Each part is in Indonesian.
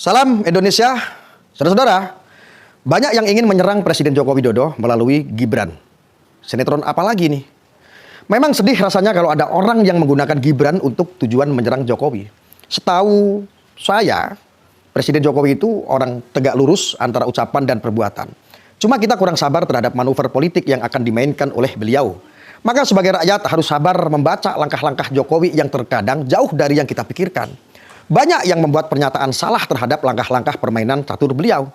Salam Indonesia, saudara-saudara. Banyak yang ingin menyerang Presiden Joko Widodo melalui Gibran. Sinetron apa lagi nih? Memang sedih rasanya kalau ada orang yang menggunakan Gibran untuk tujuan menyerang Jokowi. Setahu saya, Presiden Jokowi itu orang tegak lurus antara ucapan dan perbuatan. Cuma kita kurang sabar terhadap manuver politik yang akan dimainkan oleh beliau. Maka sebagai rakyat harus sabar membaca langkah-langkah Jokowi yang terkadang jauh dari yang kita pikirkan. Banyak yang membuat pernyataan salah terhadap langkah-langkah permainan catur beliau.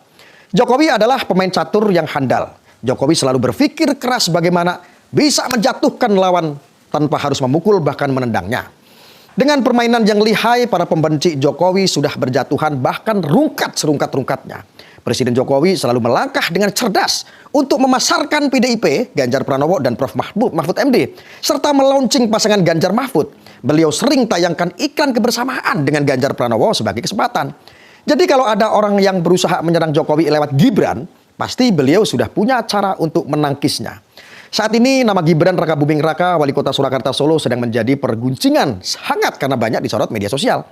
Jokowi adalah pemain catur yang handal. Jokowi selalu berpikir keras bagaimana bisa menjatuhkan lawan tanpa harus memukul bahkan menendangnya. Dengan permainan yang lihai, para pembenci Jokowi sudah berjatuhan bahkan rungkat serungkat-rungkatnya. Presiden Jokowi selalu melangkah dengan cerdas untuk memasarkan PDIP, Ganjar Pranowo dan Prof. Mahfud MD, serta melaunching pasangan Ganjar Mahfud. Beliau sering tayangkan iklan kebersamaan dengan Ganjar Pranowo sebagai kesempatan. Jadi kalau ada orang yang berusaha menyerang Jokowi lewat Gibran, pasti beliau sudah punya cara untuk menangkisnya. Saat ini nama Gibran Rakabuming Raka, Wali Kota Surakarta Solo, sedang menjadi perguncingan hangat karena banyak disorot media sosial.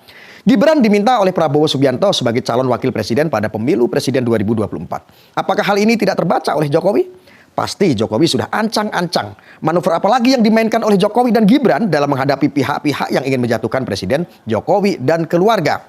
Gibran diminta oleh Prabowo Subianto sebagai calon wakil presiden pada pemilu presiden 2024. Apakah hal ini tidak terbaca oleh Jokowi? Pasti Jokowi sudah ancang-ancang. Manuver apalagi yang dimainkan oleh Jokowi dan Gibran dalam menghadapi pihak-pihak yang ingin menjatuhkan Presiden Jokowi dan keluarga.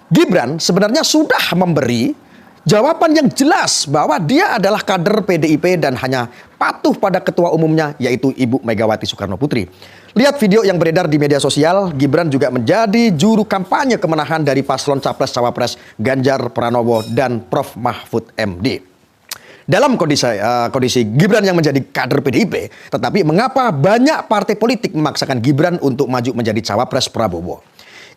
Gibran sebenarnya sudah memberi jawaban yang jelas bahwa dia adalah kader PDIP dan hanya patuh pada ketua umumnya, yaitu Ibu Megawati Soekarno Putri. Lihat video yang beredar di media sosial. Gibran juga menjadi juru kampanye kemenangan dari paslon Capres-Cawapres Ganjar Pranowo dan Prof. Mahfud MD. Dalam kondisi Gibran yang menjadi kader PDIP, tetapi mengapa banyak partai politik memaksakan Gibran untuk maju menjadi Cawapres Prabowo?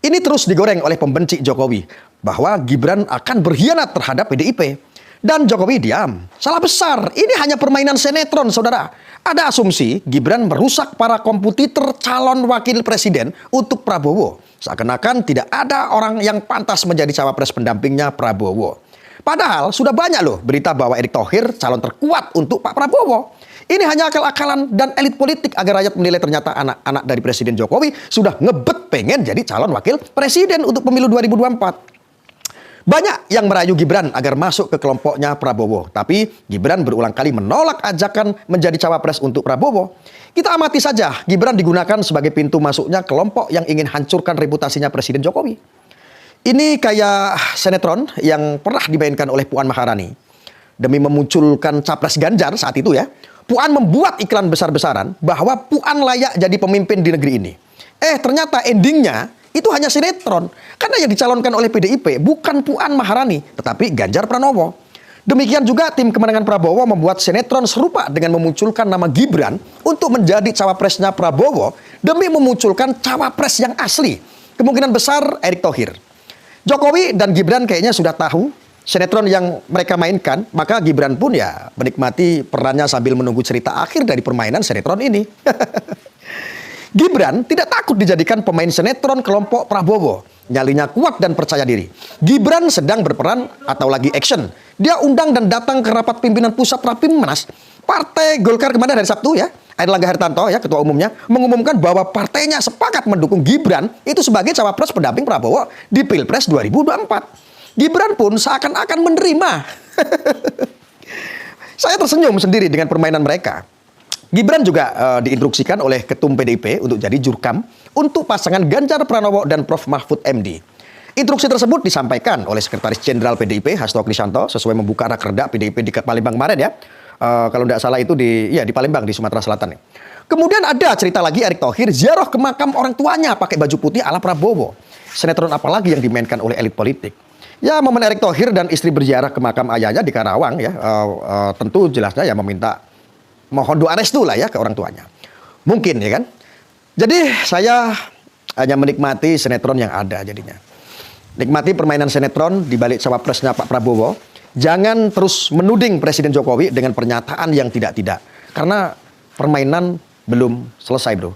Ini terus digoreng oleh pembenci Jokowi bahwa Gibran akan berkhianat terhadap PDIP. Dan Jokowi diam. Salah besar. Ini hanya permainan sinetron, saudara. Ada asumsi Gibran merusak para kompetitor calon wakil presiden untuk Prabowo. Seakan-akan tidak ada orang yang pantas menjadi cawapres pendampingnya Prabowo. Padahal sudah banyak loh berita bahwa Erick Thohir calon terkuat untuk Pak Prabowo. Ini hanya akal-akalan dan elit politik agar rakyat menilai ternyata anak-anak dari Presiden Jokowi sudah ngebet pengen jadi calon wakil presiden untuk pemilu 2024. Banyak yang merayu Gibran agar masuk ke kelompoknya Prabowo. Tapi Gibran berulang kali menolak ajakan menjadi cawapres untuk Prabowo. Kita amati saja, Gibran digunakan sebagai pintu masuknya kelompok yang ingin hancurkan reputasinya Presiden Jokowi. Ini kayak sinetron yang pernah dimainkan oleh Puan Maharani. Demi memunculkan capres Ganjar saat itu ya, Puan membuat iklan besar-besaran bahwa Puan layak jadi pemimpin di negeri ini. Ternyata endingnya itu hanya sinetron. Karena yang dicalonkan oleh PDIP bukan Puan Maharani, tetapi Ganjar Pranowo. Demikian juga tim kemenangan Prabowo membuat sinetron serupa dengan memunculkan nama Gibran untuk menjadi cawapresnya Prabowo demi memunculkan cawapres yang asli. Kemungkinan besar Erick Thohir. Jokowi dan Gibran kayaknya sudah tahu sinetron yang mereka mainkan, maka Gibran pun ya menikmati perannya sambil menunggu cerita akhir dari permainan sinetron ini. Gibran tidak takut dijadikan pemain sinetron kelompok Prabowo. Nyalinya kuat dan percaya diri. Gibran sedang berperan atau lagi action. Dia undang dan datang ke rapat pimpinan pusat Rapimnas Partai Golkar kemarin hari Sabtu ya. Airlangga Hartarto ya, ketua umumnya, mengumumkan bahwa partainya sepakat mendukung Gibran itu sebagai cawapres pendamping Prabowo di Pilpres 2024. Gibran pun seakan-akan menerima. Saya tersenyum sendiri dengan permainan mereka. Gibran juga diinstruksikan oleh Ketum PDIP untuk jadi jurkam untuk pasangan Ganjar Pranowo dan Prof. Mahfud MD. Instruksi tersebut disampaikan oleh Sekretaris Jenderal PDIP Hasto Kristianto sesuai membuka rakerda PDIP di Palembang kemarin ya. Kalau tidak salah itu di Palembang di Sumatera Selatan. Kemudian ada cerita lagi Erick Thohir ziarah ke makam orang tuanya pakai baju putih ala Prabowo. Sinetron apalagi yang dimainkan oleh elit politik? Ya, momen Erick Thohir dan istri berziarah ke makam ayahnya di Karawang ya, tentu jelasnya ya mohon doa restu lah ya ke orang tuanya. Mungkin ya kan. Jadi saya hanya menikmati sinetron yang ada jadinya. Nikmati permainan sinetron di balik cawapresnya Pak Prabowo. Jangan terus menuding Presiden Jokowi dengan pernyataan yang tidak-tidak. Karena permainan belum selesai, bro.